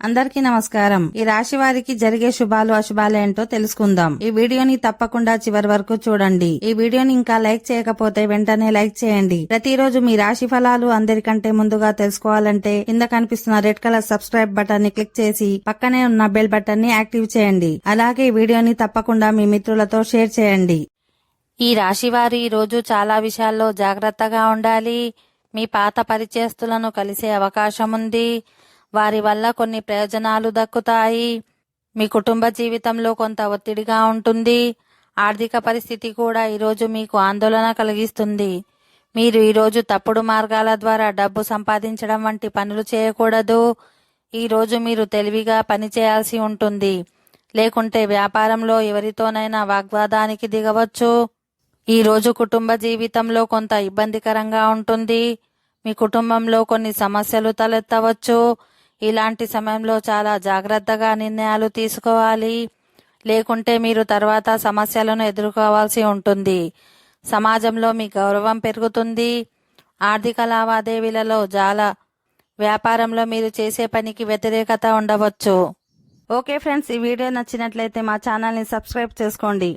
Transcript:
అందరికీ నమస్కారం. ఈ రాశి వారికి జరిగే శుభాలు అశుభాలు ఏంటో తెలుసుకుందాం. ఈ వీడియోని తప్పకుండా చివరి వరకు చూడండి. ఈ వీడియోని ఇంకా లైక్ చేయకపోతే వెంటనే లైక్ చేయండి. ప్రతిరోజు మీ రాశి ఫలాలు అందరికంటే ముందుగా తెలుసుకోవాలంటే కింద కనిపిస్తున్న రెడ్ కలర్ సబ్స్క్రైబ్ బటన్ ని క్లిక్ చేసి పక్కనే ఉన్న బెల్ బటన్ ని యాక్టివ్ చేయండి. అలాగే ఈ వీడియోని తప్పకుండా మీ మిత్రులతో షేర్ చేయండి. ఈ రాశివారు ఈ రోజు చాలా విషయాల్లో జాగ్రత్తగా ఉండాలి. మీ పాత పరిచయస్తులను కలిసే అవకాశం ఉంది. వారి వల్ల కొన్ని ప్రయోజనాలు దక్కుతాయి. మీ కుటుంబ జీవితంలో కొంత ఒత్తిడిగా ఉంటుంది. ఆర్థిక పరిస్థితి కూడా ఈరోజు మీకు ఆందోళన కలిగిస్తుంది. మీరు ఈరోజు తప్పుడు మార్గాల ద్వారా డబ్బు సంపాదించడం వంటి పనులు చేయకూడదు. ఈరోజు మీరు తెలివిగా పనిచేయాల్సి ఉంటుంది. లేకుంటే వ్యాపారంలో ఎవరితోనైనా వాగ్వాదానికి దిగవచ్చు. ఈరోజు కుటుంబ జీవితంలో కొంత ఇబ్బందికరంగా ఉంటుంది. మీ కుటుంబంలో కొన్ని సమస్యలు తలెత్తవచ్చు. ఇలాంటి సమయంలో చాలా జాగ్రత్తగా నిర్ణయాలు తీసుకోవాలి. లేకుంటే మీరు తర్వాత సమస్యలను ఎదుర్కోవాల్సి ఉంటుంది. సమాజంలో మీ గౌరవం పెరుగుతుంది. ఆర్థిక లావాదేవీలలో వ్యాపారంలో మీరు చేసే పనికి వ్యతిరేకత ఉండవచ్చు. ఓకే ఫ్రెండ్స్, ఈ వీడియో నచ్చినట్లయితే మా ఛానల్ ని సబ్స్క్రైబ్ చేసుకోండి.